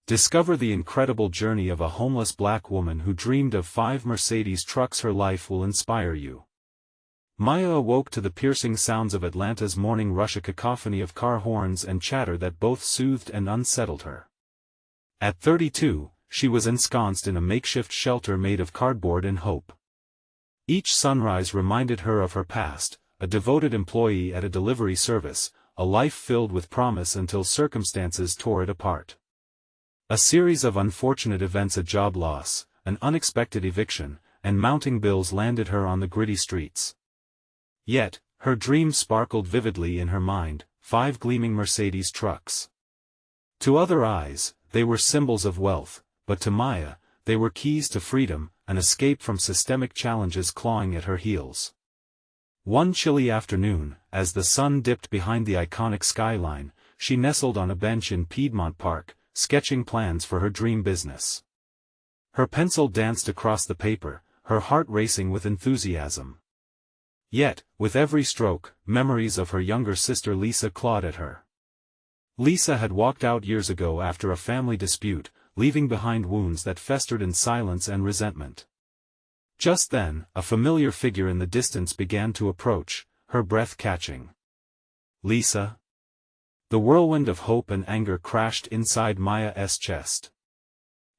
Discover the incredible journey of a homeless black woman who dreamed of 5 Mercedes trucks. Her life will inspire you. Maya awoke to the piercing sounds of Atlanta's morning rush, a cacophony of car horns and chatter that both soothed and unsettled her. At 32, she was ensconced in a makeshift shelter made of cardboard and hope. Each sunrise reminded her of her past, a devoted employee at a delivery service, a life filled with promise until circumstances tore it apart. A series of unfortunate events, a job loss, an unexpected eviction, and mounting bills landed her on the gritty streets. Yet, her dreams sparkled vividly in her mind, 5 gleaming Mercedes trucks. To other eyes, they were symbols of wealth, but to Maya, they were keys to freedom, an escape from systemic challenges clawing at her heels. One chilly afternoon, as the sun dipped behind the iconic skyline, she nestled on a bench in Piedmont Park, sketching plans for her dream business. Her pencil danced across the paper, her heart racing with enthusiasm. Yet, with every stroke, memories of her younger sister Lisa clawed at her. Lisa had walked out years ago after a family dispute, leaving behind wounds that festered in silence and resentment. Just then, a familiar figure in the distance began to approach, her breath catching. Lisa? The whirlwind of hope and anger crashed inside Maya's chest.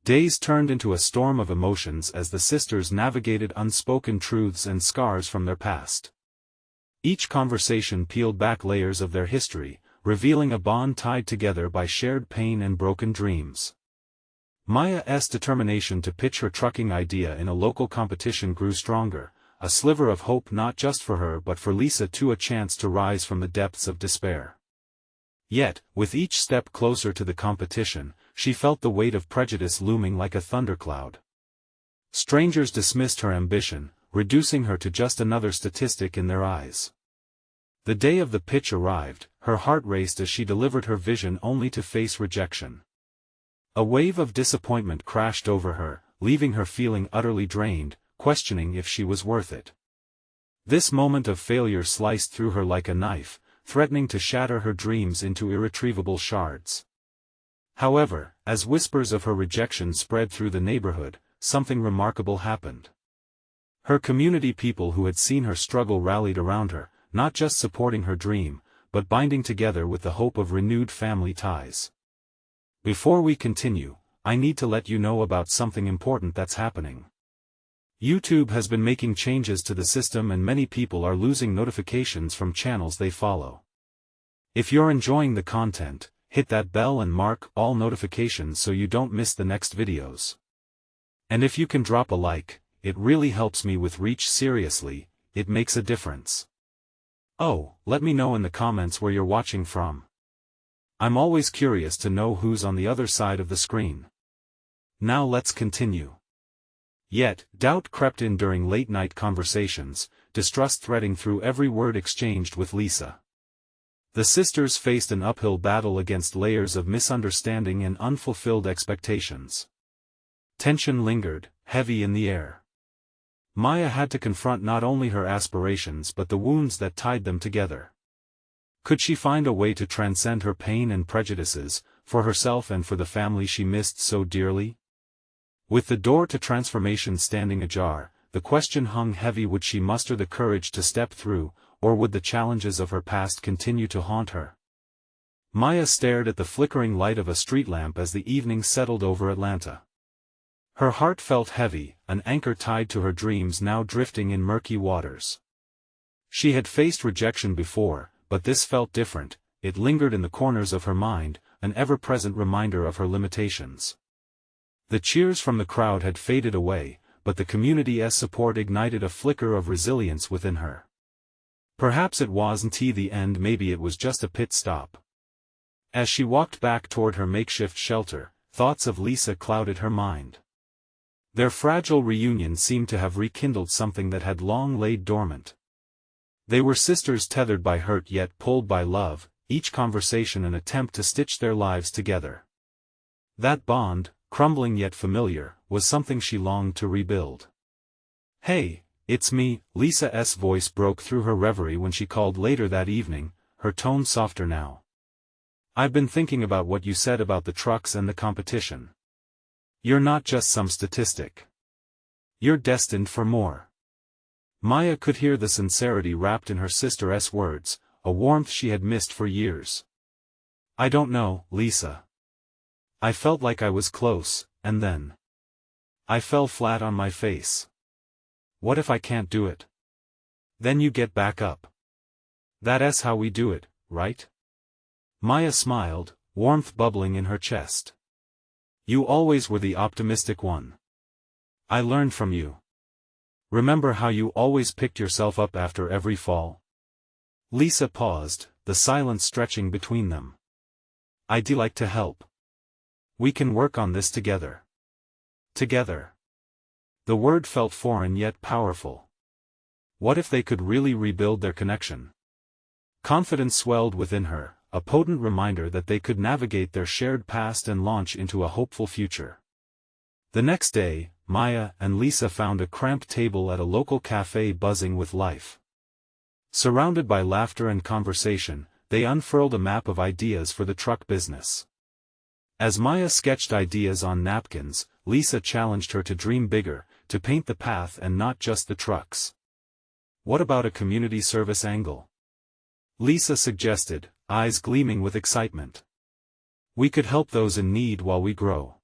Days turned into a storm of emotions as the sisters navigated unspoken truths and scars from their past. Each conversation peeled back layers of their history, revealing a bond tied together by shared pain and broken dreams. Maya's determination to pitch her trucking idea in a local competition grew stronger, a sliver of hope not just for her but for Lisa too, a chance to rise from the depths of despair. Yet, with each step closer to the competition, she felt the weight of prejudice looming like a thundercloud. Strangers dismissed her ambition, reducing her to just another statistic in their eyes. The day of the pitch arrived, her heart raced as she delivered her vision only to face rejection. A wave of disappointment crashed over her, leaving her feeling utterly drained, questioning if she was worth it. This moment of failure sliced through her like a knife, threatening to shatter her dreams into irretrievable shards. However, as whispers of her rejection spread through the neighborhood, something remarkable happened. Her community, people who had seen her struggle, rallied around her, not just supporting her dream, but binding together with the hope of renewed family ties. Before we continue, I need to let you know about something important that's happening. YouTube has been making changes to the system and many people are losing notifications from channels they follow. If you're enjoying the content, hit that bell and mark all notifications so you don't miss the next videos. And if you can drop a like, it really helps me with reach. Seriously, it makes a difference. Oh, let me know in the comments where you're watching from. I'm always curious to know who's on the other side of the screen. Now let's continue. Yet, doubt crept in during late-night conversations, distrust threading through every word exchanged with Lisa. The sisters faced an uphill battle against layers of misunderstanding and unfulfilled expectations. Tension lingered, heavy in the air. Maya had to confront not only her aspirations but the wounds that tied them together. Could she find a way to transcend her pain and prejudices, for herself and for the family she missed so dearly? With the door to transformation standing ajar, the question hung heavy: would she muster the courage to step through, or would the challenges of her past continue to haunt her? Maya stared at the flickering light of a street lamp as the evening settled over Atlanta. Her heart felt heavy, an anchor tied to her dreams now drifting in murky waters. She had faced rejection before, but this felt different. It lingered in the corners of her mind, an ever-present reminder of her limitations. The cheers from the crowd had faded away, but the community's support ignited a flicker of resilience within her. Perhaps it wasn't the end, maybe it was just a pit stop. As she walked back toward her makeshift shelter, thoughts of Lisa clouded her mind. Their fragile reunion seemed to have rekindled something that had long laid dormant. They were sisters tethered by hurt yet pulled by love, each conversation an attempt to stitch their lives together. That bond, crumbling yet familiar, was something she longed to rebuild. "Hey, it's me," Lisa's voice broke through her reverie when she called later that evening, her tone softer now. I've been thinking about what you said about the trucks and the competition. You're not just some statistic. You're destined for more. Maya could hear the sincerity wrapped in her sister's words, a warmth she had missed for years. I don't know, Lisa. I felt like I was close, and then I fell flat on my face. What if I can't do it? Then you get back up. That's how we do it, right? Maya smiled, warmth bubbling in her chest. You always were the optimistic one. I learned from you. Remember how you always picked yourself up after every fall? Lisa paused, the silence stretching between them. I'd like to help. We can work on this together. Together. The word felt foreign yet powerful. What if they could really rebuild their connection? Confidence swelled within her, a potent reminder that they could navigate their shared past and launch into a hopeful future. The next day, Maya and Lisa found a cramped table at a local cafe buzzing with life. Surrounded by laughter and conversation, they unfurled a map of ideas for the truck business. As Maya sketched ideas on napkins, Lisa challenged her to dream bigger, to paint the path and not just the trucks. What about a community service angle? Lisa suggested, eyes gleaming with excitement. We could help those in need while we grow.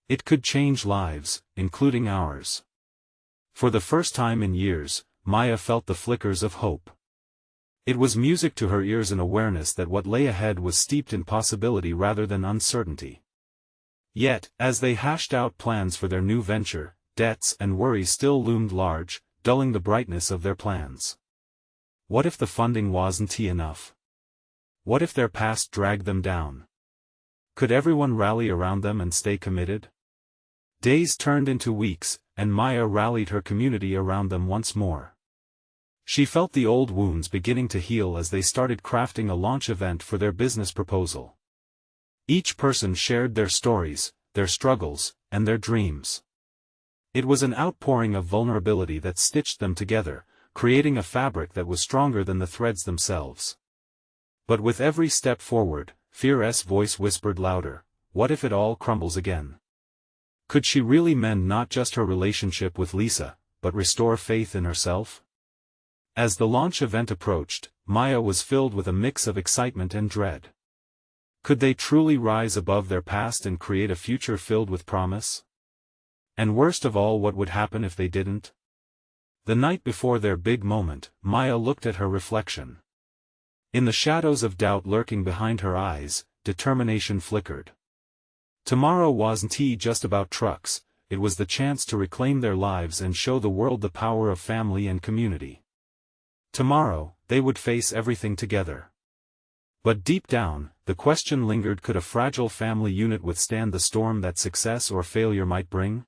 It could change lives, including ours. For the first time in years, Maya felt the flickers of hope. It was music to her ears, an awareness that what lay ahead was steeped in possibility rather than uncertainty. Yet, as they hashed out plans for their new venture, debts and worries still loomed large, dulling the brightness of their plans. What if the funding wasn't enough? What if their past dragged them down? Could everyone rally around them and stay committed? Days turned into weeks, and Maya rallied her community around them once more. She felt the old wounds beginning to heal as they started crafting a launch event for their business proposal. Each person shared their stories, their struggles, and their dreams. It was an outpouring of vulnerability that stitched them together, creating a fabric that was stronger than the threads themselves. But with every step forward, Fear's voice whispered louder, what if it all crumbles again? Could she really mend not just her relationship with Lisa, but restore faith in herself? As the launch event approached, Maya was filled with a mix of excitement and dread. Could they truly rise above their past and create a future filled with promise? And worst of all, what would happen if they didn't? The night before their big moment, Maya looked at her reflection. In the shadows of doubt lurking behind her eyes, determination flickered. Tomorrow wasn't just about trucks, it was the chance to reclaim their lives and show the world the power of family and community. Tomorrow, they would face everything together. But deep down, the question lingered, could a fragile family unit withstand the storm that success or failure might bring?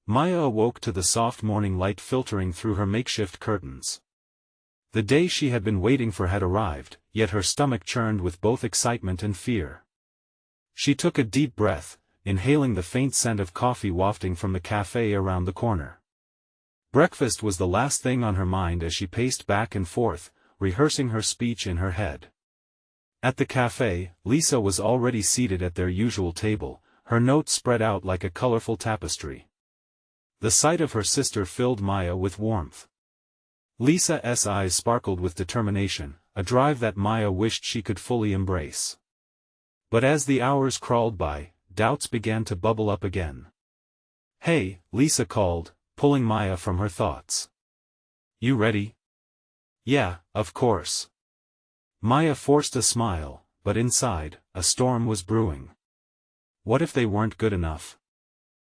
Maya awoke to the soft morning light filtering through her makeshift curtains. The day she had been waiting for had arrived, yet her stomach churned with both excitement and fear. She took a deep breath, inhaling the faint scent of coffee wafting from the cafe around the corner. Breakfast was the last thing on her mind as she paced back and forth, rehearsing her speech in her head. At the cafe, Lisa was already seated at their usual table, her notes spread out like a colorful tapestry. The sight of her sister filled Maya with warmth. Lisa's eyes sparkled with determination, a drive that Maya wished she could fully embrace. But as the hours crawled by, doubts began to bubble up again. Hey, Lisa called, pulling Maya from her thoughts. You ready? Yeah, of course. Maya forced a smile, but inside, a storm was brewing. What if they weren't good enough?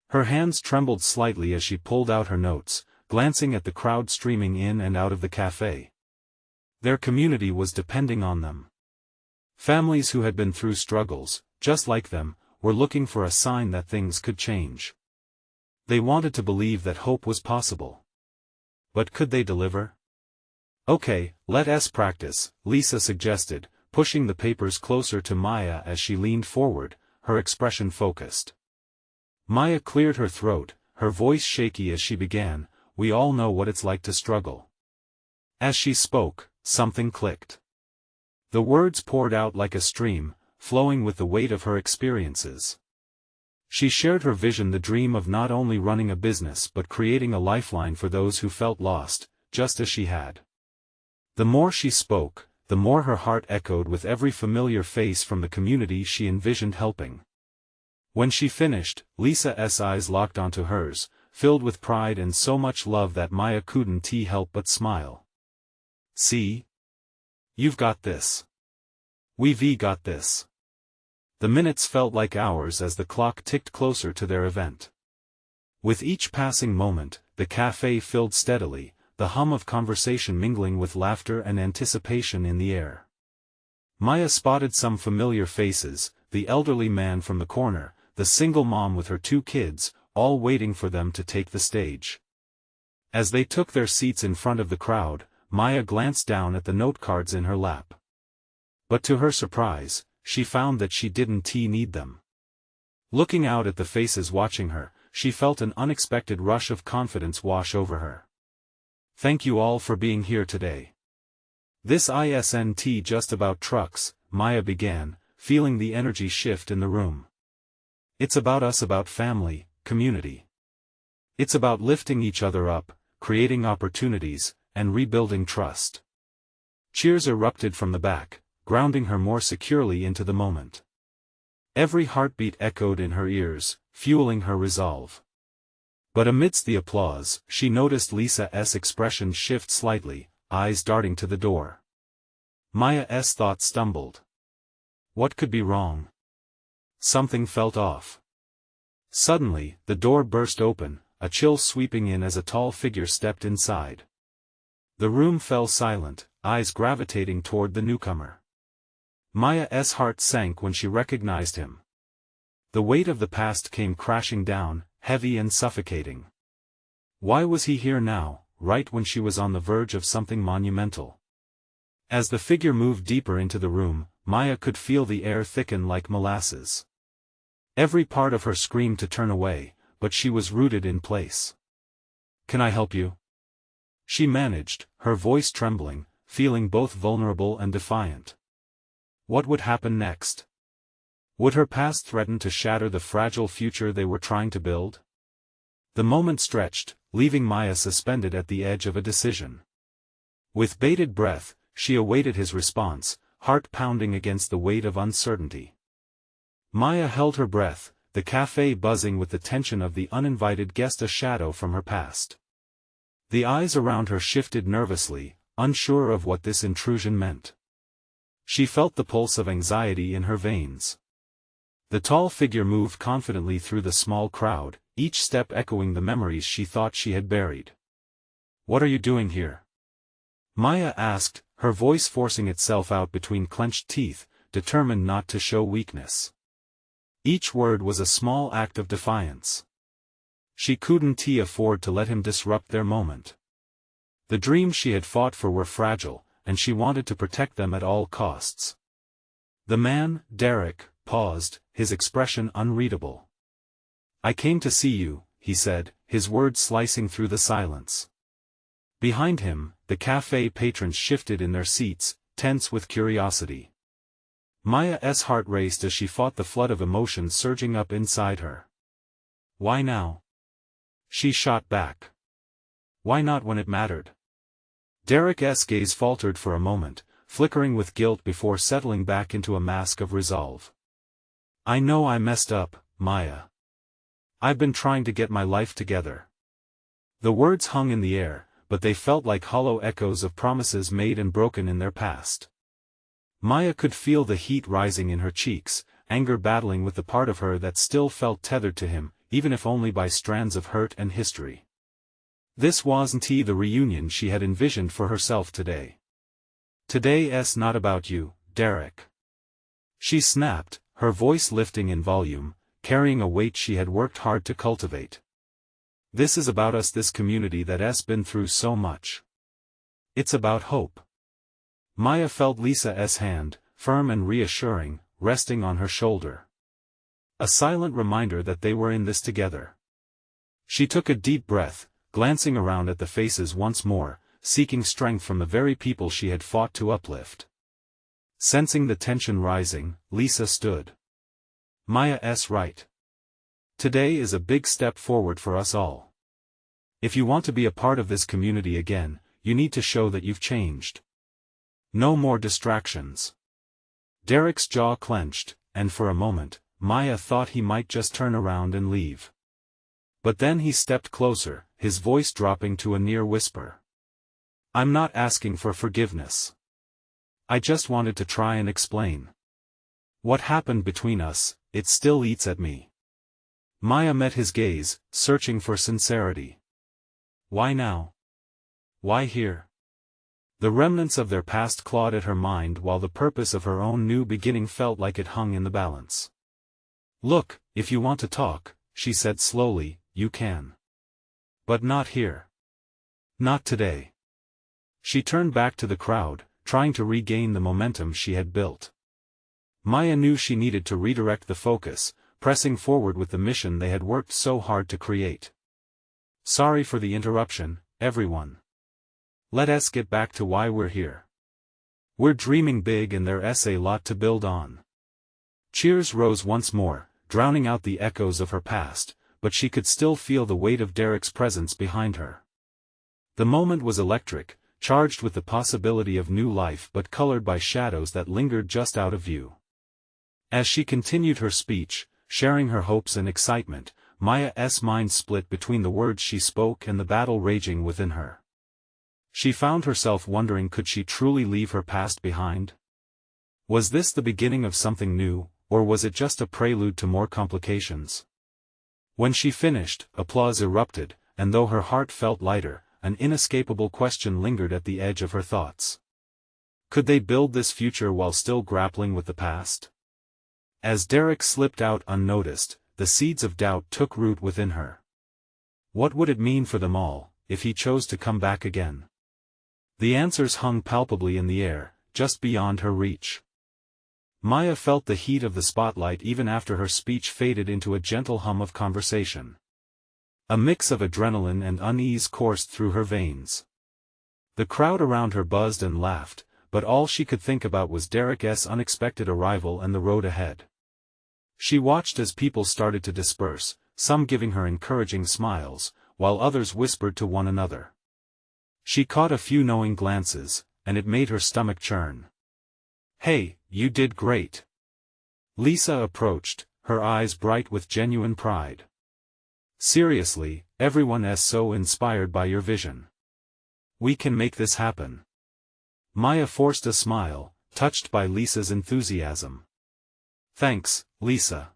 Her hands trembled slightly as she pulled out her notes, glancing at the crowd streaming in and out of the cafe. Their community was depending on them. Families who had been through struggles, just like them, were looking for a sign that things could change. They wanted to believe that hope was possible. But could they deliver? Okay, let's practice, Lisa suggested, pushing the papers closer to Maya as she leaned forward, her expression focused. Maya cleared her throat, her voice shaky as she began, we all know what it's like to struggle. As she spoke, something clicked. The words poured out like a stream, flowing with the weight of her experiences. She shared her vision, the dream of not only running a business but creating a lifeline for those who felt lost, just as she had. The more she spoke, the more her heart echoed with every familiar face from the community she envisioned helping. When she finished, Lisa's eyes locked onto hers, filled with pride and so much love that Maya couldn't help but smile. "See? You've got this. We've got this." The minutes felt like hours as the clock ticked closer to their event. With each passing moment, the cafe filled steadily, the hum of conversation mingling with laughter and anticipation in the air. Maya spotted some familiar faces, the elderly man from the corner, the single mom with her 2 kids, all waiting for them to take the stage. As they took their seats in front of the crowd, Maya glanced down at the note cards in her lap. But to her surprise, she found that she didn't need them. Looking out at the faces watching her, she felt an unexpected rush of confidence wash over her. "Thank you all for being here today. This isn't just about trucks," Maya began, feeling the energy shift in the room. "It's about us, about family, community. It's about lifting each other up, creating opportunities, and rebuilding trust." Cheers erupted from the back, grounding her more securely into the moment. Every heartbeat echoed in her ears, fueling her resolve. But amidst the applause, she noticed Lisa's expression shift slightly, eyes darting to the door. Maya's thoughts stumbled. What could be wrong? Something felt off. Suddenly, the door burst open, a chill sweeping in as a tall figure stepped inside. The room fell silent, eyes gravitating toward the newcomer. Maya's heart sank when she recognized him. The weight of the past came crashing down, heavy and suffocating. Why was he here now, right when she was on the verge of something monumental? As the figure moved deeper into the room, Maya could feel the air thicken like molasses. Every part of her screamed to turn away, but she was rooted in place. "Can I help you?" she managed, her voice trembling, feeling both vulnerable and defiant. What would happen next? Would her past threaten to shatter the fragile future they were trying to build? The moment stretched, leaving Maya suspended at the edge of a decision. With bated breath, she awaited his response, heart pounding against the weight of uncertainty. Maya held her breath, the cafe buzzing with the tension of the uninvited guest, a shadow from her past. The eyes around her shifted nervously, unsure of what this intrusion meant. She felt the pulse of anxiety in her veins. The tall figure moved confidently through the small crowd, each step echoing the memories she thought she had buried. "What are you doing here?" Maya asked, her voice forcing itself out between clenched teeth, determined not to show weakness. Each word was a small act of defiance. She couldn't afford to let him disrupt their moment. The dreams she had fought for were fragile, and she wanted to protect them at all costs. The man, Derek, paused, his expression unreadable. "I came to see you," he said, his words slicing through the silence. Behind him, the cafe patrons shifted in their seats, tense with curiosity. Maya's heart raced as she fought the flood of emotions surging up inside her. "Why now?" she shot back. "Why not when it mattered?" Derek's gaze faltered for a moment, flickering with guilt before settling back into a mask of resolve. "I know I messed up, Maya. I've been trying to get my life together." The words hung in the air, but they felt like hollow echoes of promises made and broken in their past. Maya could feel the heat rising in her cheeks, anger battling with the part of her that still felt tethered to him, even if only by strands of hurt and history. This wasn't the reunion she had envisioned for herself today. "Today's not about you, Derek," she snapped, her voice lifting in volume, carrying a weight she had worked hard to cultivate. "This is about us, this community that's been through so much. It's about hope." Maya felt Lisa's hand, firm and reassuring, resting on her shoulder. A silent reminder that they were in this together. She took a deep breath, glancing around at the faces once more, seeking strength from the very people she had fought to uplift. Sensing the tension rising, Lisa stood. Maya's right. Today is a big step forward for us all. If you want to be a part of this community again, you need to show that you've changed. No more distractions. Derek's jaw clenched, and for a moment, Maya thought he might just turn around and leave. But then he stepped closer, his voice dropping to a near whisper. I'm not asking for forgiveness. I just wanted to try and explain. What happened between us, it still eats at me. Maya met his gaze, searching for sincerity. Why now? Why here? The remnants of their past clawed at her mind while the purpose of her own new beginning felt like it hung in the balance. Look, if you want to talk, she said slowly, you can. But not here. Not today. She turned back to the crowd, trying to regain the momentum she had built. Maya knew she needed to redirect the focus, pressing forward with the mission they had worked so hard to create. Sorry for the interruption, everyone. Let's get back to why we're here. We're dreaming big and there's a lot to build on. Cheers rose once more, drowning out the echoes of her past, but she could still feel the weight of Derek's presence behind her. The moment was electric, charged with the possibility of new life but colored by shadows that lingered just out of view. As she continued her speech, sharing her hopes and excitement, Maya's mind split between the words she spoke and the battle raging within her. She found herself wondering, could she truly leave her past behind? Was this the beginning of something new, or was it just a prelude to more complications? When she finished, applause erupted, and though her heart felt lighter, an inescapable question lingered at the edge of her thoughts. Could they build this future while still grappling with the past? As Derek slipped out unnoticed, the seeds of doubt took root within her. What would it mean for them all, if he chose to come back again? The answers hung palpably in the air, just beyond her reach. Maya felt the heat of the spotlight even after her speech faded into a gentle hum of conversation. A mix of adrenaline and unease coursed through her veins. The crowd around her buzzed and laughed, but all she could think about was Derek's unexpected arrival and the road ahead. She watched as people started to disperse, some giving her encouraging smiles, while others whispered to one another. She caught a few knowing glances, and it made her stomach churn. Hey, you did great. Lisa approached, her eyes bright with genuine pride. Seriously, everyone is so inspired by your vision. We can make this happen. Maya forced a smile, touched by Lisa's enthusiasm. Thanks, Lisa.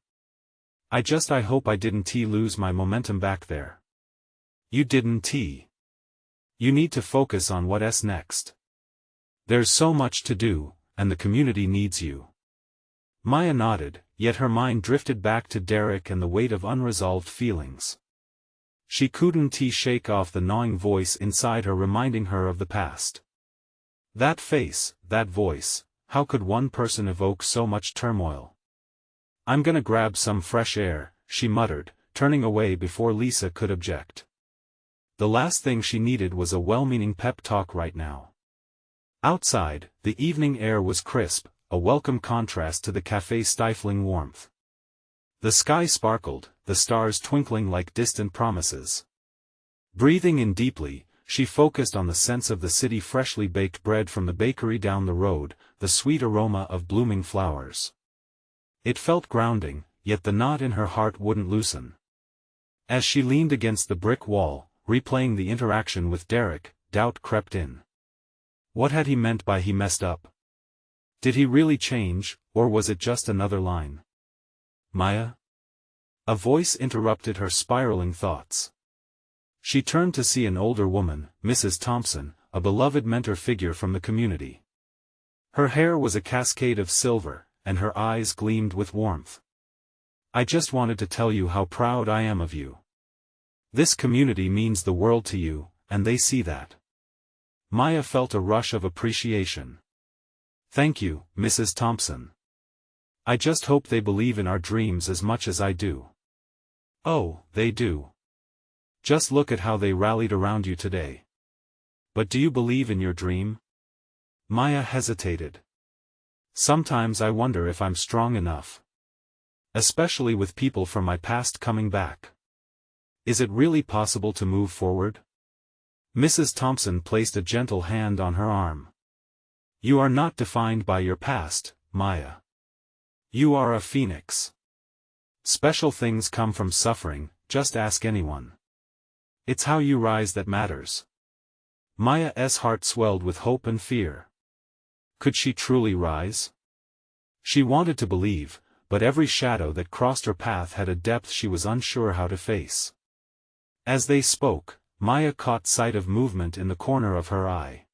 I hope I didn't lose my momentum back there. You didn't. You need to focus on what's next. There's so much to do, and the community needs you. Maya nodded, yet her mind drifted back to Derek and the weight of unresolved feelings. She couldn't shake off the gnawing voice inside her reminding her of the past. That face, that voice, how could one person evoke so much turmoil? I'm gonna grab some fresh air, she muttered, turning away before Lisa could object. The last thing she needed was a well-meaning pep talk right now. Outside, the evening air was crisp, a welcome contrast to the cafe's stifling warmth. The sky sparkled, the stars twinkling like distant promises. Breathing in deeply, she focused on the scents of the city, freshly baked bread from the bakery down the road, the sweet aroma of blooming flowers. It felt grounding, yet the knot in her heart wouldn't loosen. As she leaned against the brick wall, replaying the interaction with Derek, doubt crept in. What had he meant by "he messed up"? Did he really change, or was it just another line? Maya? A voice interrupted her spiraling thoughts. She turned to see an older woman, Mrs. Thompson, a beloved mentor figure from the community. Her hair was a cascade of silver, and her eyes gleamed with warmth. I just wanted to tell you how proud I am of you. This community means the world to you, and they see that. Maya felt a rush of appreciation. Thank you, Mrs. Thompson. I just hope they believe in our dreams as much as I do. Oh, they do. Just look at how they rallied around you today. But do you believe in your dream? Maya hesitated. Sometimes I wonder if I'm strong enough. Especially with people from my past coming back. Is it really possible to move forward? Mrs. Thompson placed a gentle hand on her arm. You are not defined by your past, Maya. You are a phoenix. Special things come from suffering, just ask anyone. It's how you rise that matters. Maya's heart swelled with hope and fear. Could she truly rise? She wanted to believe, but every shadow that crossed her path had a depth she was unsure how to face. As they spoke, Maya caught sight of movement in the corner of her eye.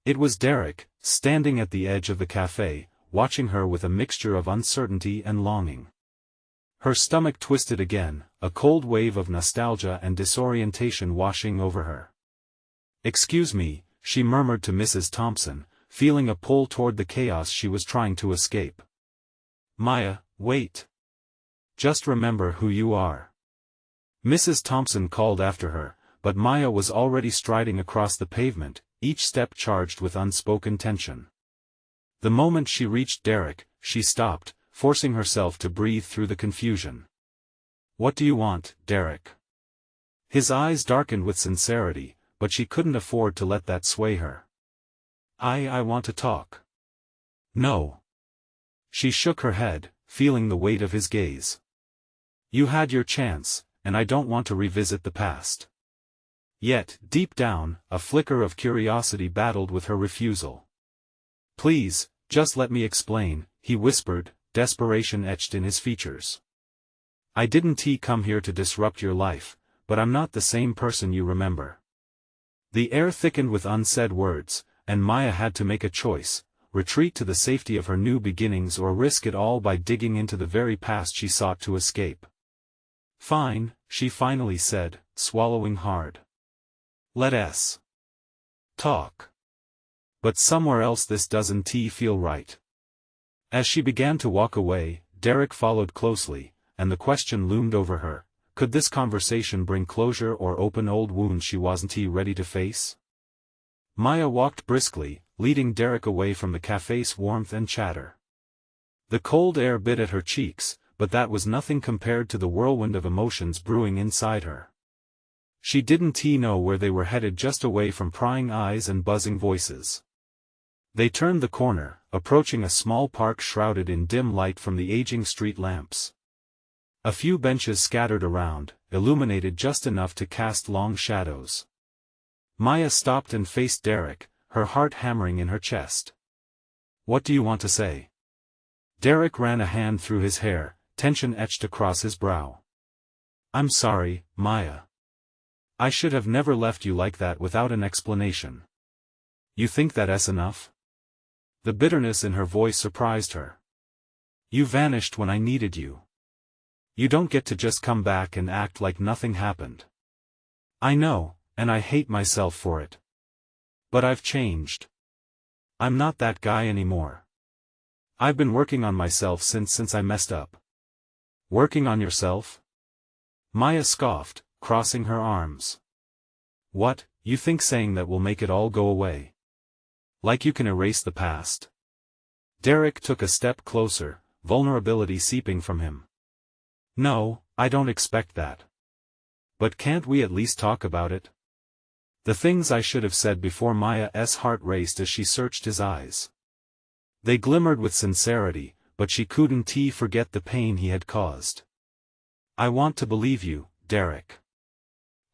It was Derek, standing at the edge of the cafe, watching her with a mixture of uncertainty and longing. Her stomach twisted again, a cold wave of nostalgia and disorientation washing over her. "Excuse me," she murmured to Mrs. Thompson, feeling a pull toward the chaos she was trying to escape. "Maya, wait. Just remember who you are." Mrs. Thompson called after her, but Maya was already striding across the pavement, each step charged with unspoken tension. The moment she reached Derek, she stopped, forcing herself to breathe through the confusion. "What do you want, Derek?" His eyes darkened with sincerity, but she couldn't afford to let that sway her. I want to talk." "No." She shook her head, feeling the weight of his gaze. "You had your chance, and I don't want to revisit the past." Yet, deep down, a flicker of curiosity battled with her refusal. "Please, just let me explain," he whispered, desperation etched in his features. "I didn't come here to disrupt your life, but I'm not the same person you remember." The air thickened with unsaid words, and Maya had to make a choice: retreat to the safety of her new beginnings or risk it all by digging into the very past she sought to escape. "Fine," she finally said, swallowing hard. "Let's talk. But somewhere else this doesn't feel right." As she began to walk away, Derek followed closely, and the question loomed over her: could this conversation bring closure or open old wounds she wasn't ready to face? Maya walked briskly, leading Derek away from the cafe's warmth and chatter. The cold air bit at her cheeks, but that was nothing compared to the whirlwind of emotions brewing inside her. She didn't know where they were headed, just away from prying eyes and buzzing voices. They turned the corner, approaching a small park shrouded in dim light from the aging street lamps. A few benches scattered around, illuminated just enough to cast long shadows. Maya stopped and faced Derek, her heart hammering in her chest. "What do you want to say?" Derek ran a hand through his hair, tension etched across his brow. "I'm sorry, Maya. I should have never left you like that without an explanation." "You think that's enough?" The bitterness in her voice surprised her. "You vanished when I needed you. You don't get to just come back and act like nothing happened." "I know, and I hate myself for it. But I've changed. I'm not that guy anymore. I've been working on myself since I messed up." "Working on yourself?" Maya scoffed, crossing her arms. "What, you think saying that will make it all go away? Like you can erase the past?" Derek took a step closer, vulnerability seeping from him. "No, I don't expect that. But can't we at least talk about it? The things I should have said before." Maya's heart raced as she searched his eyes. They glimmered with sincerity, but she couldn't forget the pain he had caused. "I want to believe you, Derek.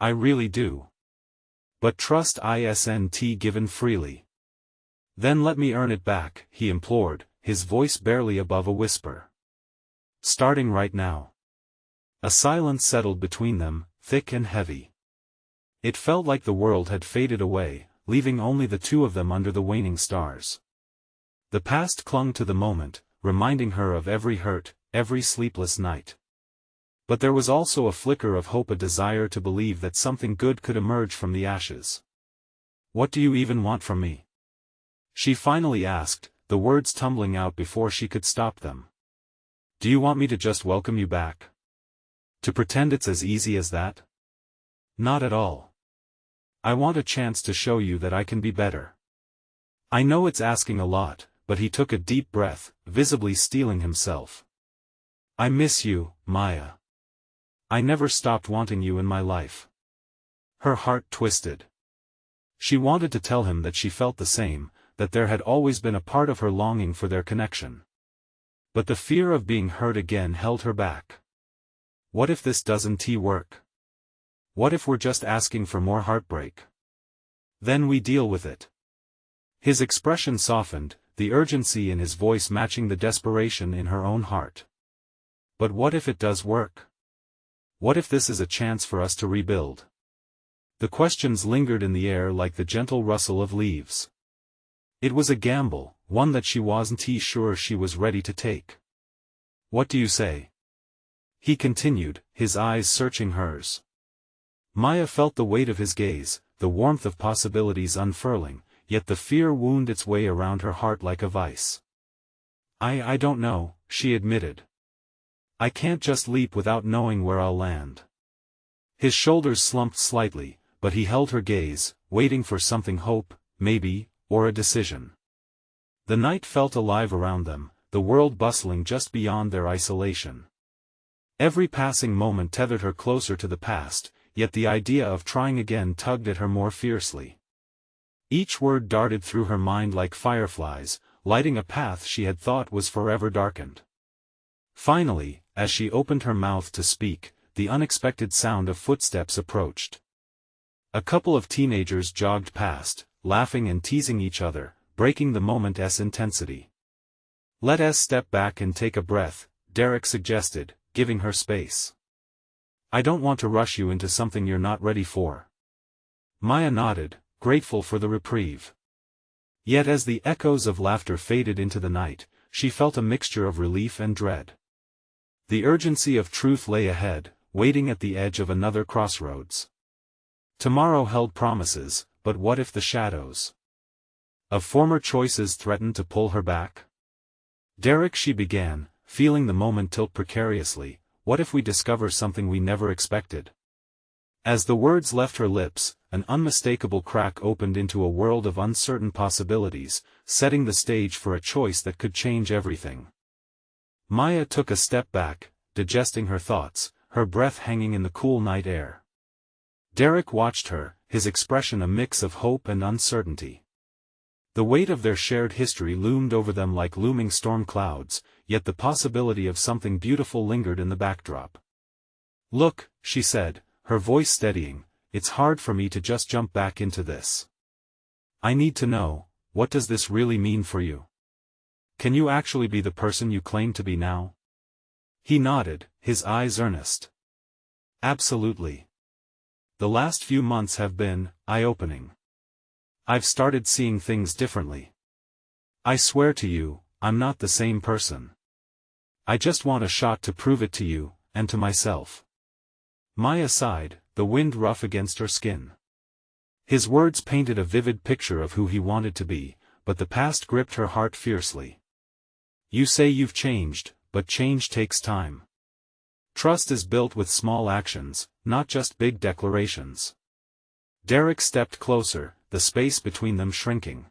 I really do. But trust isn't given freely." "Then let me earn it back," he implored, his voice barely above a whisper. "Starting right now." A silence settled between them, thick and heavy. It felt like the world had faded away, leaving only the two of them under the waning stars. The past clung to the moment, reminding her of every hurt, every sleepless night. But there was also a flicker of hope, a desire to believe that something good could emerge from the ashes. "What do you even want from me?" she finally asked, the words tumbling out before she could stop them. "Do you want me to just welcome you back? To pretend it's as easy as that?" "Not at all. I want a chance to show you that I can be better. I know it's asking a lot, but he took a deep breath, visibly steeling himself. I miss you, Maya. I never stopped wanting you in my life. Her heart twisted. She wanted to tell him that she felt the same, that there had always been a part of her longing for their connection. But the fear of being hurt again held her back. What if this doesn't work? What if we're just asking for more heartbreak? Then we deal with it. His expression softened, the urgency in his voice matching the desperation in her own heart. But what if it does work? What if this is a chance for us to rebuild? The questions lingered in the air like the gentle rustle of leaves. It was a gamble, one that she wasn't sure she was ready to take. What do you say? He continued, his eyes searching hers. Maya felt the weight of his gaze, the warmth of possibilities unfurling, yet the fear wound its way around her heart like a vice. I don't know, she admitted. I can't just leap without knowing where I'll land. His shoulders slumped slightly, but he held her gaze, waiting for something, hope, maybe, or a decision. The night felt alive around them, the world bustling just beyond their isolation. Every passing moment tethered her closer to the past, yet the idea of trying again tugged at her more fiercely. Each word darted through her mind like fireflies, lighting a path she had thought was forever darkened. Finally, as she opened her mouth to speak, the unexpected sound of footsteps approached. A couple of teenagers jogged past, laughing and teasing each other, breaking the moment's intensity. Let us step back and take a breath, Derek suggested, giving her space. I don't want to rush you into something you're not ready for. Maya nodded, grateful for the reprieve. Yet as the echoes of laughter faded into the night, she felt a mixture of relief and dread. The urgency of truth lay ahead, waiting at the edge of another crossroads. Tomorrow held promises, but what if the shadows of former choices threatened to pull her back? Derek, she began, feeling the moment tilt precariously, what if we discover something we never expected? As the words left her lips, an unmistakable crack opened into a world of uncertain possibilities, setting the stage for a choice that could change everything. Maya took a step back, digesting her thoughts, her breath hanging in the cool night air. Derek watched her, his expression a mix of hope and uncertainty. The weight of their shared history loomed over them like looming storm clouds, yet the possibility of something beautiful lingered in the backdrop. Look, she said, her voice steadying, it's hard for me to just jump back into this. I need to know, what does this really mean for you? Can you actually be the person you claim to be now? He nodded, his eyes earnest. Absolutely. The last few months have been eye-opening. I've started seeing things differently. I swear to you, I'm not the same person. I just want a shot to prove it to you, and to myself. Maya sighed, the wind rough against her skin. His words painted a vivid picture of who he wanted to be, but the past gripped her heart fiercely. You say you've changed, but change takes time. Trust is built with small actions, not just big declarations. Derek stepped closer, the space between them shrinking.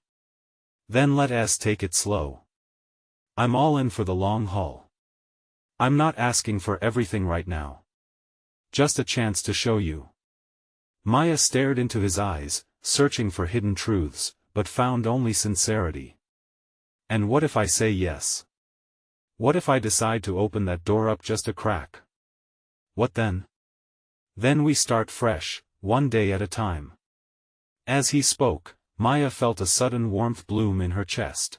Then let us take it slow. I'm all in for the long haul. I'm not asking for everything right now. Just a chance to show you. Maya stared into his eyes, searching for hidden truths, but found only sincerity. And what if I say yes? What if I decide to open that door up just a crack? What then? Then we start fresh, one day at a time. As he spoke, Maya felt a sudden warmth bloom in her chest.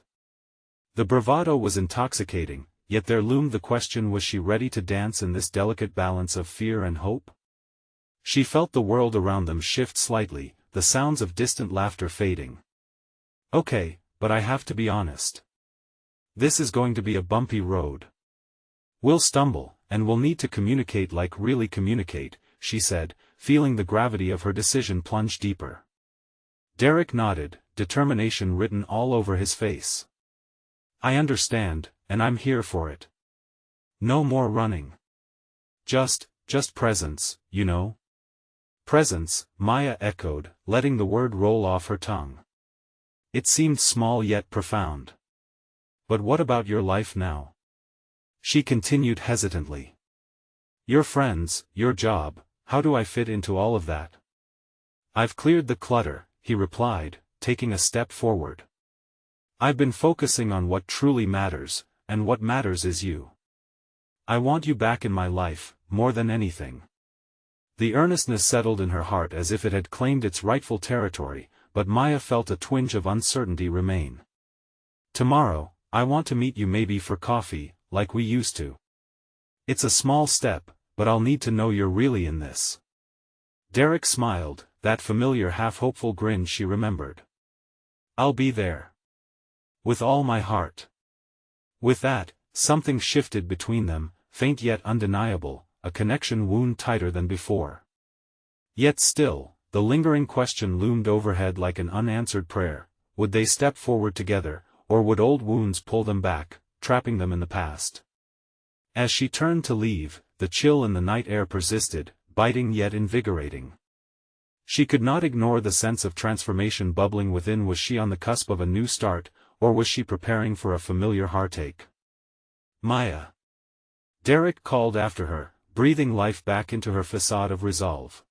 The bravado was intoxicating, yet there loomed the question, was she ready to dance in this delicate balance of fear and hope? She felt the world around them shift slightly, the sounds of distant laughter fading. Okay, but I have to be honest. This is going to be a bumpy road. We'll stumble, and we'll need to communicate, like really communicate, she said, feeling the gravity of her decision plunge deeper. Derek nodded, determination written all over his face. I understand, and I'm here for it. No more running. Just presence, you know? Presence, Maya echoed, letting the word roll off her tongue. It seemed small yet profound. But what about your life now? She continued hesitantly. Your friends, your job, how do I fit into all of that? I've cleared the clutter, he replied, taking a step forward. I've been focusing on what truly matters, and what matters is you. I want you back in my life, more than anything. The earnestness settled in her heart as if it had claimed its rightful territory, but Maya felt a twinge of uncertainty remain. Tomorrow, I want to meet you maybe for coffee, like we used to. It's a small step, but I'll need to know you're really in this. Derek smiled, that familiar half-hopeful grin she remembered. I'll be there. With all my heart. With that, something shifted between them, faint yet undeniable, a connection wound tighter than before. Yet still, the lingering question loomed overhead like an unanswered prayer: would they step forward together, or would old wounds pull them back, trapping them in the past? As she turned to leave, the chill in the night air persisted, biting yet invigorating. She could not ignore the sense of transformation bubbling within. Was she on the cusp of a new start, or was she preparing for a familiar heartache? Maya. Derek called after her, breathing life back into her facade of resolve.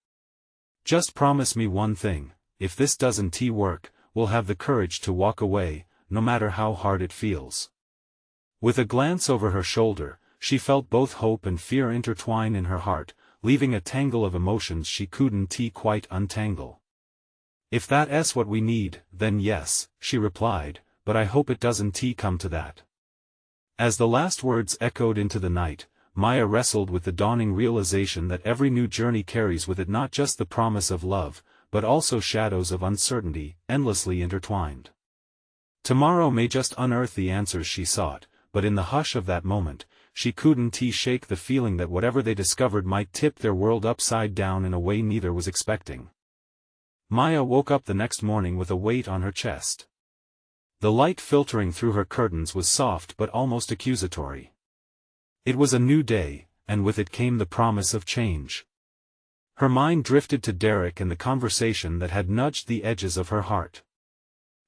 Just promise me one thing: if this doesn't work, we'll have the courage to walk away, no matter how hard it feels. With a glance over her shoulder, she felt both hope and fear intertwine in her heart, leaving a tangle of emotions she couldn't quite untangle. If that's what we need, then yes, she replied, but I hope it doesn't come to that. As the last words echoed into the night, Maya wrestled with the dawning realization that every new journey carries with it not just the promise of love, but also shadows of uncertainty, endlessly intertwined. Tomorrow may just unearth the answers she sought, but in the hush of that moment, she couldn't shake the feeling that whatever they discovered might tip their world upside down in a way neither was expecting. Maya woke up the next morning with a weight on her chest. The light filtering through her curtains was soft but almost accusatory. It was a new day, and with it came the promise of change. Her mind drifted to Derek and the conversation that had nudged the edges of her heart.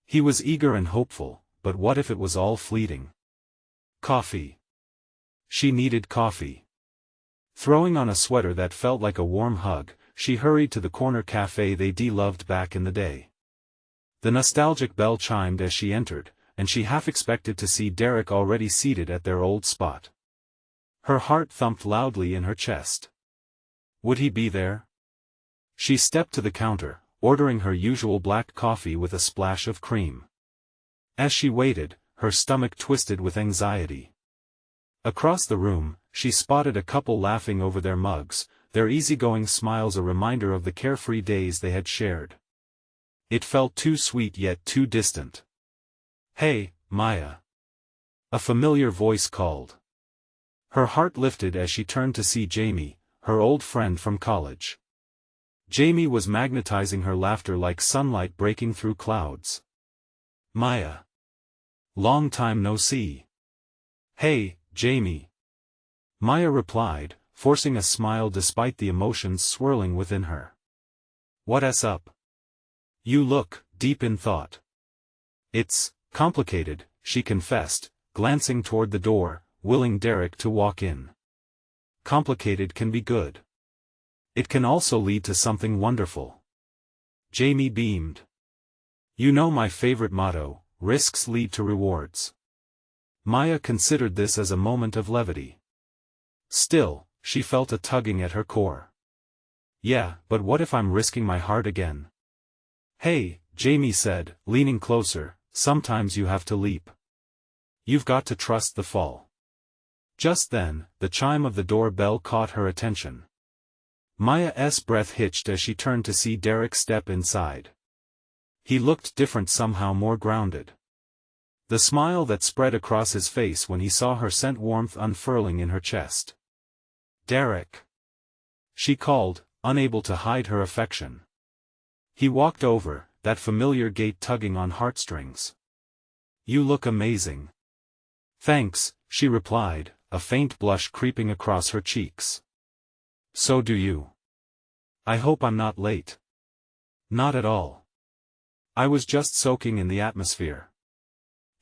He was eager and hopeful, but what if it was all fleeting? Coffee. She needed coffee. Throwing on a sweater that felt like a warm hug, she hurried to the corner cafe they loved back in the day. The nostalgic bell chimed as she entered, and she half expected to see Derek already seated at their old spot. Her heart thumped loudly in her chest. Would he be there? She stepped to the counter, ordering her usual black coffee with a splash of cream. As she waited, her stomach twisted with anxiety. Across the room, she spotted a couple laughing over their mugs, their easygoing smiles a reminder of the carefree days they had shared. It felt too sweet yet too distant. Hey, Maya. A familiar voice called. Her heart lifted as she turned to see Jamie, her old friend from college. Jamie was magnetizing her laughter like sunlight breaking through clouds. Maya. Long time no see. Hey, Jamie. Maya replied, forcing a smile despite the emotions swirling within her. What's up? You look deep in thought. It's complicated, she confessed, glancing toward the door, willing Derek to walk in. Complicated can be good. It can also lead to something wonderful. Jamie beamed. You know my favorite motto, risks lead to rewards. Maya considered this as a moment of levity. Still, she felt a tugging at her core. Yeah, but what if I'm risking my heart again? Hey, Jamie said, leaning closer, sometimes you have to leap. You've got to trust the fall. Just then, the chime of the doorbell caught her attention. Maya's breath hitched as she turned to see Derek step inside. He looked different, somehow more grounded. The smile that spread across his face when he saw her sent warmth unfurling in her chest. Derek. She called, unable to hide her affection. He walked over, that familiar gait tugging on heartstrings. You look amazing. Thanks, she replied, a faint blush creeping across her cheeks. So do you. I hope I'm not late. Not at all. I was just soaking in the atmosphere.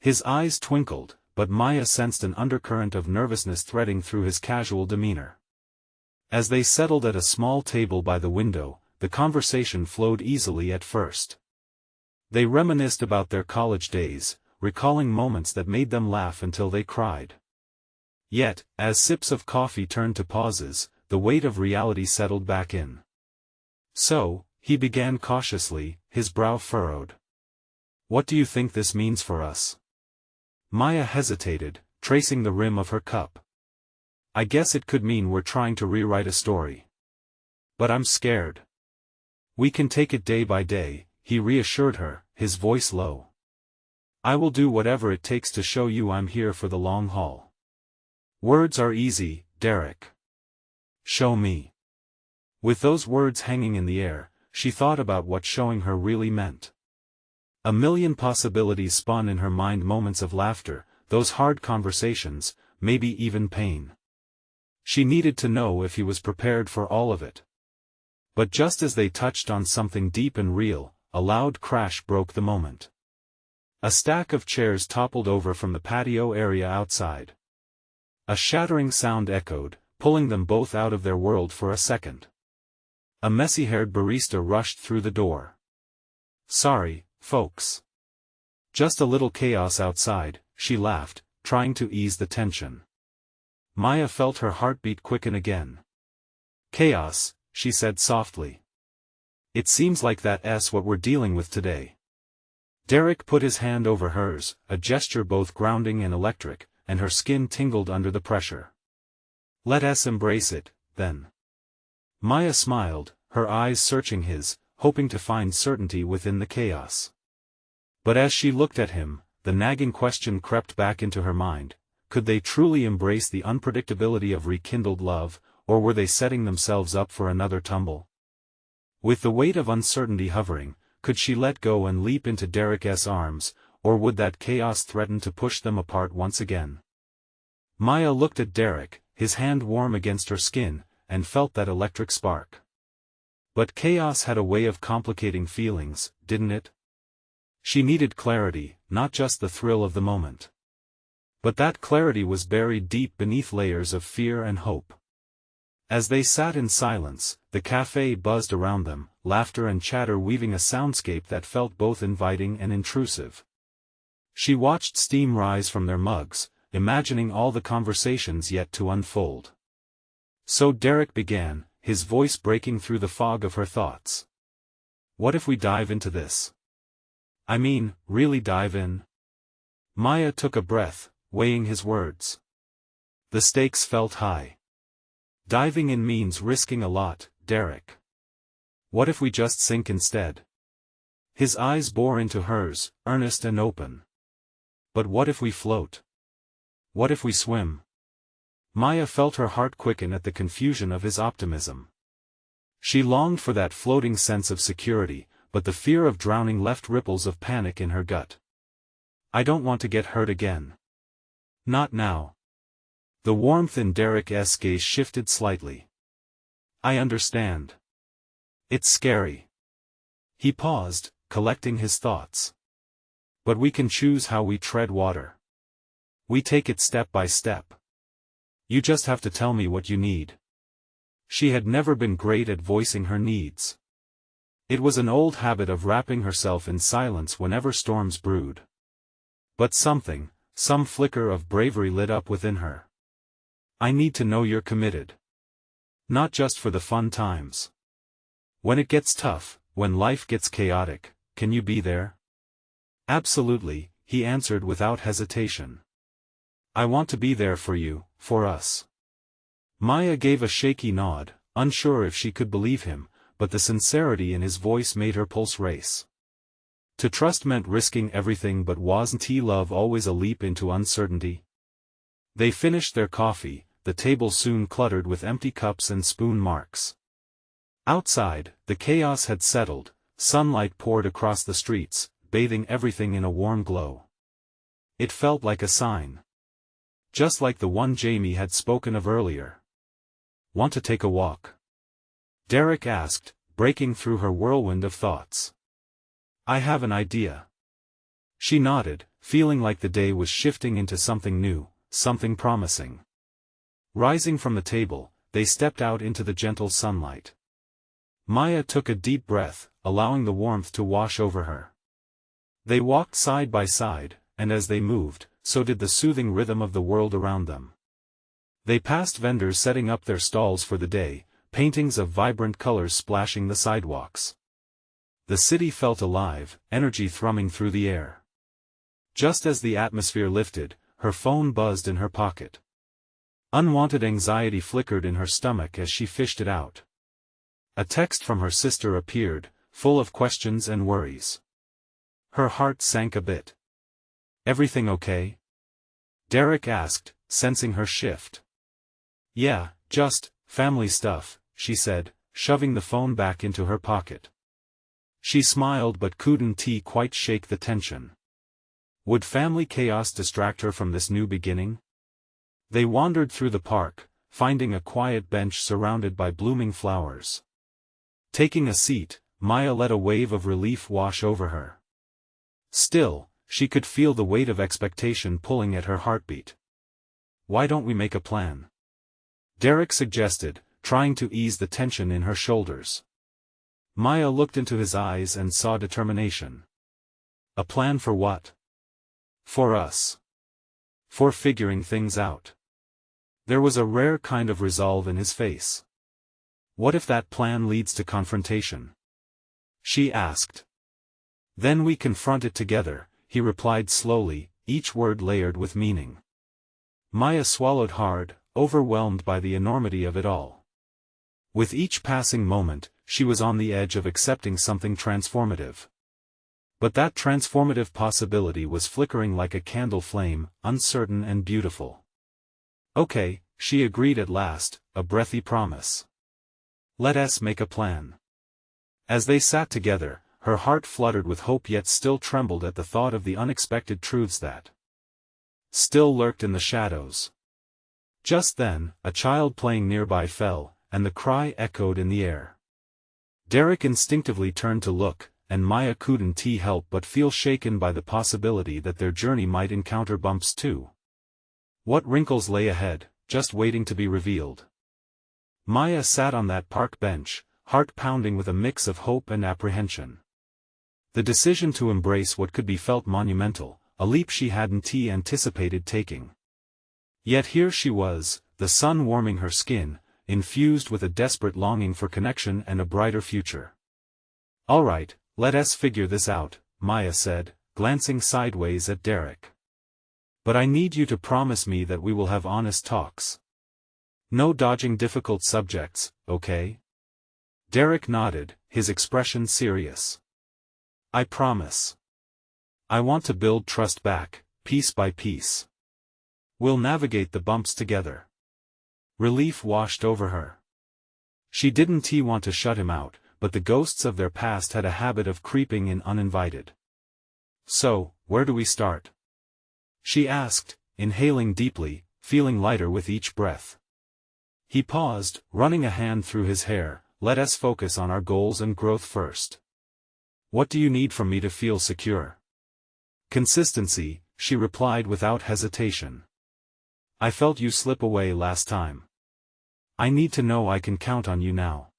His eyes twinkled, but Maya sensed an undercurrent of nervousness threading through his casual demeanor. As they settled at a small table by the window, the conversation flowed easily at first. They reminisced about their college days, recalling moments that made them laugh until they cried. Yet, as sips of coffee turned to pauses, the weight of reality settled back in. "So," he began cautiously, his brow furrowed. "What do you think this means for us?" Maya hesitated, tracing the rim of her cup. "I guess it could mean we're trying to rewrite a story. But I'm scared." "We can take it day by day," he reassured her, his voice low. "I will do whatever it takes to show you I'm here for the long haul." "Words are easy, Derek. Show me." With those words hanging in the air, she thought about what showing her really meant. A million possibilities spun in her mind, moments of laughter, those hard conversations, maybe even pain. She needed to know if he was prepared for all of it. But just as they touched on something deep and real, a loud crash broke the moment. A stack of chairs toppled over from the patio area outside. A shattering sound echoed, pulling them both out of their world for a second. A messy-haired barista rushed through the door. "Sorry, folks. Just a little chaos outside," she laughed, trying to ease the tension. Maya felt her heartbeat quicken again. "Chaos," she said softly. "It seems like that's what we're dealing with today." Derek put his hand over hers, a gesture both grounding and electric, and her skin tingled under the pressure. "Let us embrace it, then." Maya smiled, her eyes searching his, hoping to find certainty within the chaos. But as she looked at him, the nagging question crept back into her mind: could they truly embrace the unpredictability of rekindled love, or were they setting themselves up for another tumble? With the weight of uncertainty hovering, could she let go and leap into Derek's arms, or would that chaos threaten to push them apart once again? Maya looked at Derek, his hand warm against her skin, and felt that electric spark. But chaos had a way of complicating feelings, didn't it? She needed clarity, not just the thrill of the moment. But that clarity was buried deep beneath layers of fear and hope. As they sat in silence, the cafe buzzed around them, laughter and chatter weaving a soundscape that felt both inviting and intrusive. She watched steam rise from their mugs, imagining all the conversations yet to unfold. So Derek began, his voice breaking through the fog of her thoughts. "What if we dive into this? I mean, really dive in?" Maya took a breath, weighing his words. The stakes felt high. "Diving in means risking a lot, Derek. What if we just sink instead?" His eyes bore into hers, earnest and open. "But what if we float? What if we swim?" Maya felt her heart quicken at the confusion of his optimism. She longed for that floating sense of security, but the fear of drowning left ripples of panic in her gut. "I don't want to get hurt again. Not now." The warmth in Derek's gaze shifted slightly. "I understand. It's scary." He paused, collecting his thoughts. "But we can choose how we tread water. We take it step by step. You just have to tell me what you need." She had never been great at voicing her needs. It was an old habit of wrapping herself in silence whenever storms brewed. But some flicker of bravery lit up within her. "I need to know you're committed. Not just for the fun times. When it gets tough, when life gets chaotic, can you be there?" "Absolutely," he answered without hesitation. "I want to be there for you, for us." Maya gave a shaky nod, unsure if she could believe him, but the sincerity in his voice made her pulse race. To trust meant risking everything, but wasn't love always a leap into uncertainty? They finished their coffee, the table soon cluttered with empty cups and spoon marks. Outside, the chaos had settled, sunlight poured across the streets, bathing everything in a warm glow. It felt like a sign. Just like the one Jamie had spoken of earlier. "Want to take a walk?" Derek asked, breaking through her whirlwind of thoughts. "I have an idea." She nodded, feeling like the day was shifting into something new, something promising. Rising from the table, they stepped out into the gentle sunlight. Maya took a deep breath, allowing the warmth to wash over her. They walked side by side, and as they moved, so did the soothing rhythm of the world around them. They passed vendors setting up their stalls for the day, paintings of vibrant colors splashing the sidewalks. The city felt alive, energy thrumming through the air. Just as the atmosphere lifted, her phone buzzed in her pocket. Unwanted anxiety flickered in her stomach as she fished it out. A text from her sister appeared, full of questions and worries. Her heart sank a bit. "Everything okay?" Derek asked, sensing her shift. "Yeah, just family stuff," she said, shoving the phone back into her pocket. She smiled but couldn't quite shake the tension. Would family chaos distract her from this new beginning? They wandered through the park, finding a quiet bench surrounded by blooming flowers. Taking a seat, Maya let a wave of relief wash over her. Still, she could feel the weight of expectation pulling at her heartbeat. "Why don't we make a plan?" Derek suggested, trying to ease the tension in her shoulders. Maya looked into his eyes and saw determination. "A plan for what?" "For us. For figuring things out." There was a rare kind of resolve in his face. "What if that plan leads to confrontation?" she asked. "Then we confront it together," he replied slowly, each word layered with meaning. Maya swallowed hard, overwhelmed by the enormity of it all. With each passing moment, she was on the edge of accepting something transformative. But that transformative possibility was flickering like a candle flame, uncertain and beautiful. "Okay," she agreed at last, a breathy promise. "Let us make a plan." As they sat together, her heart fluttered with hope yet still trembled at the thought of the unexpected truths that still lurked in the shadows. Just then, a child playing nearby fell, and the cry echoed in the air. Derek instinctively turned to look, and Maya couldn't help but feel shaken by the possibility that their journey might encounter bumps too. What wrinkles lay ahead, just waiting to be revealed? Maya sat on that park bench, heart pounding with a mix of hope and apprehension. The decision to embrace what could be felt monumental, a leap she hadn't anticipated taking. Yet here she was, the sun warming her skin, infused with a desperate longing for connection and a brighter future. "All right, let us figure this out," Maya said, glancing sideways at Derek. "But I need you to promise me that we will have honest talks. No dodging difficult subjects, okay?" Derek nodded, his expression serious. "I promise. I want to build trust back, piece by piece. We'll navigate the bumps together." Relief washed over her. She didn't want to shut him out, but the ghosts of their past had a habit of creeping in uninvited. "So, where do we start?" she asked, inhaling deeply, feeling lighter with each breath. He paused, running a hand through his hair. "Let us focus on our goals and growth first. What do you need from me to feel secure?" "Consistency," she replied without hesitation. "I felt you slip away last time. I need to know I can count on you now.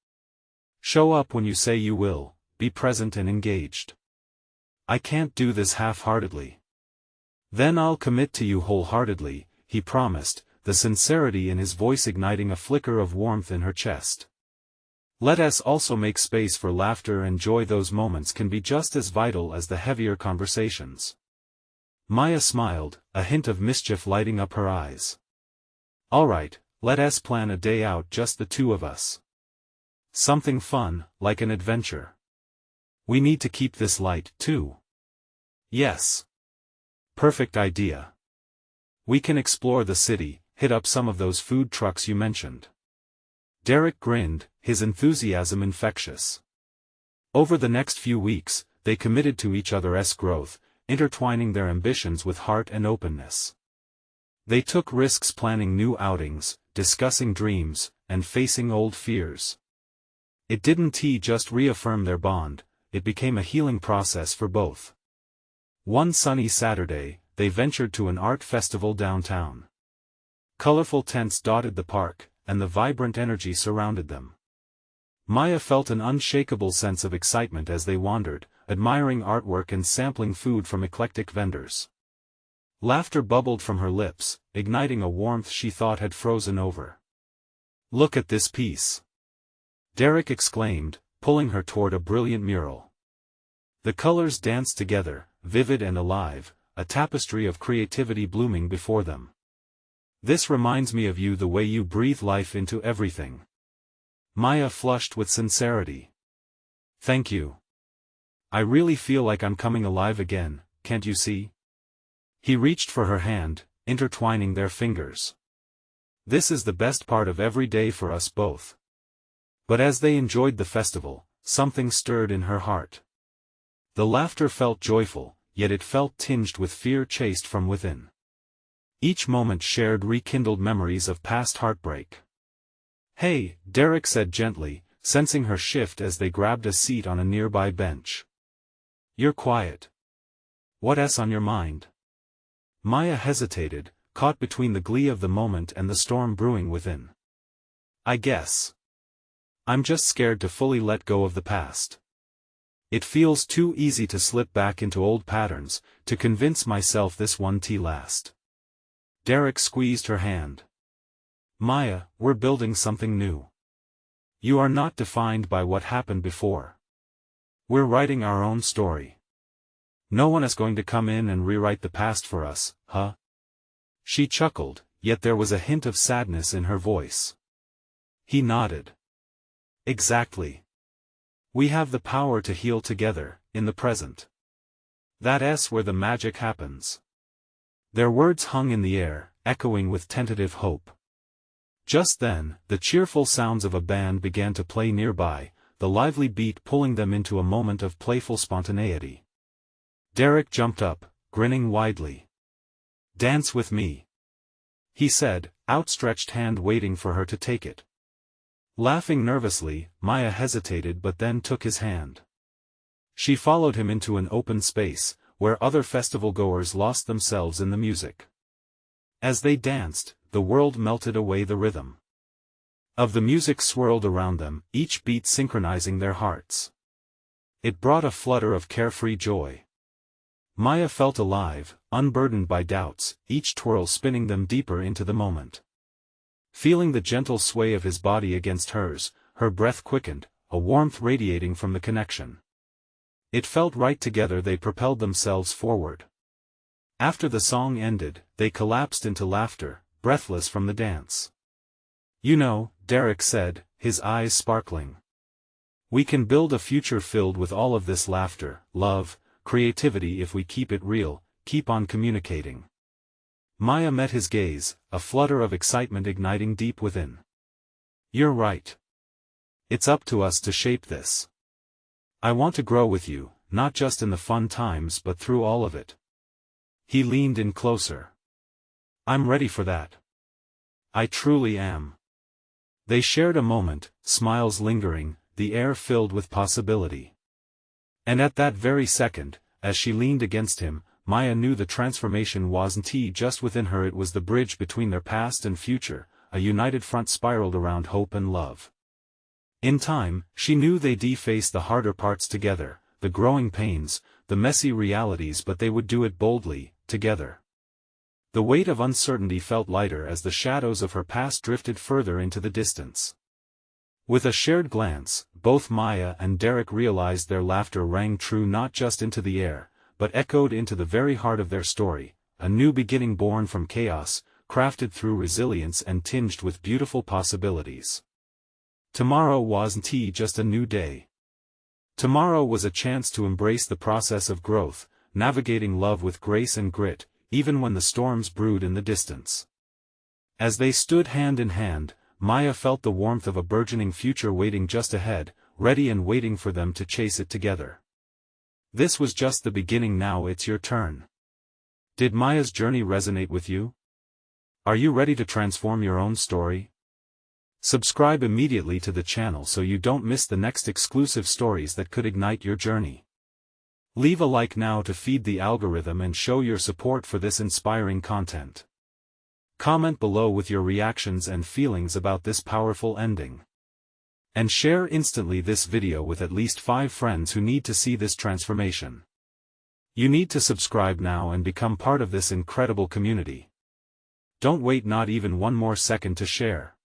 Show up when you say you will, be present and engaged. I can't do this half-heartedly." "Then I'll commit to you wholeheartedly," he promised, the sincerity in his voice igniting a flicker of warmth in her chest. "Let us also make space for laughter and joy. Those moments can be just as vital as the heavier conversations." Maya smiled, a hint of mischief lighting up her eyes. "All right, let us plan a day out, just the two of us. Something fun, like an adventure. We need to keep this light, too." "Yes. Perfect idea. We can explore the city, hit up some of those food trucks you mentioned." Derek grinned, his enthusiasm infectious. Over the next few weeks, they committed to each other's growth, intertwining their ambitions with heart and openness. They took risks, planning new outings, discussing dreams, and facing old fears. It didn't just reaffirm their bond, it became a healing process for both. One sunny Saturday, they ventured to an art festival downtown. Colorful tents dotted the park, and the vibrant energy surrounded them. Maya felt an unshakable sense of excitement as they wandered, admiring artwork and sampling food from eclectic vendors. Laughter bubbled from her lips, igniting a warmth she thought had frozen over. "Look at this piece!" Derek exclaimed, pulling her toward a brilliant mural. The colors danced together, vivid and alive, a tapestry of creativity blooming before them. "This reminds me of you, the way you breathe life into everything." Maya flushed with sincerity. "Thank you. I really feel like I'm coming alive again, can't you see?" He reached for her hand, intertwining their fingers. "This is the best part of every day for us both." But as they enjoyed the festival, something stirred in her heart. The laughter felt joyful, yet it felt tinged with fear chased from within. Each moment shared rekindled memories of past heartbreak. "Hey," Derek said gently, sensing her shift as they grabbed a seat on a nearby bench. "You're quiet. What's on your mind?" Maya hesitated, caught between the glee of the moment and the storm brewing within. "I guess I'm just scared to fully let go of the past. It feels too easy to slip back into old patterns, to convince myself this won't last." Derek squeezed her hand. "Maya, we're building something new. You are not defined by what happened before. We're writing our own story. No one is going to come in and rewrite the past for us, huh?" She chuckled, yet there was a hint of sadness in her voice. He nodded. "Exactly. We have the power to heal together, in the present. That's where the magic happens." Their words hung in the air, echoing with tentative hope. Just then, the cheerful sounds of a band began to play nearby, the lively beat pulling them into a moment of playful spontaneity. Derek jumped up, grinning widely. "Dance with me," he said, outstretched hand waiting for her to take it. Laughing nervously, Maya hesitated but then took his hand. She followed him into an open space, where other festival-goers lost themselves in the music. As they danced, the world melted away, the rhythm of the music swirled around them, each beat synchronizing their hearts. It brought a flutter of carefree joy. Maya felt alive, unburdened by doubts, each twirl spinning them deeper into the moment. Feeling the gentle sway of his body against hers, her breath quickened, a warmth radiating from the connection. It felt right. Together they propelled themselves forward. After the song ended, they collapsed into laughter, breathless from the dance. "You know," Derek said, his eyes sparkling, "we can build a future filled with all of this laughter, love, creativity if we keep it real, keep on communicating." Maya met his gaze, a flutter of excitement igniting deep within. "You're right. It's up to us to shape this. I want to grow with you, not just in the fun times but through all of it." He leaned in closer. "I'm ready for that. I truly am." They shared a moment, smiles lingering, the air filled with possibility. And at that very second, as she leaned against him, Maya knew the transformation wasn't just within her, it was the bridge between their past and future, a united front spiraled around hope and love. In time, she knew they'd face the harder parts together, the growing pains, the messy realities, but they would do it boldly, together. The weight of uncertainty felt lighter as the shadows of her past drifted further into the distance. With a shared glance, both Maya and Derek realized their laughter rang true not just into the air, but echoed into the very heart of their story, a new beginning born from chaos, crafted through resilience and tinged with beautiful possibilities. Tomorrow wasn't just a new day. Tomorrow was a chance to embrace the process of growth, navigating love with grace and grit, even when the storms brewed in the distance. As they stood hand in hand, Maya felt the warmth of a burgeoning future waiting just ahead, ready and waiting for them to chase it together. This was just the beginning. Now it's your turn. Did Maya's journey resonate with you? Are you ready to transform your own story? Subscribe immediately to the channel so you don't miss the next exclusive stories that could ignite your journey. Leave a like now to feed the algorithm and show your support for this inspiring content. Comment below with your reactions and feelings about this powerful ending. And share instantly this video with at least 5 friends who need to see this transformation. You need to subscribe now and become part of this incredible community. Don't wait not even one more second to share.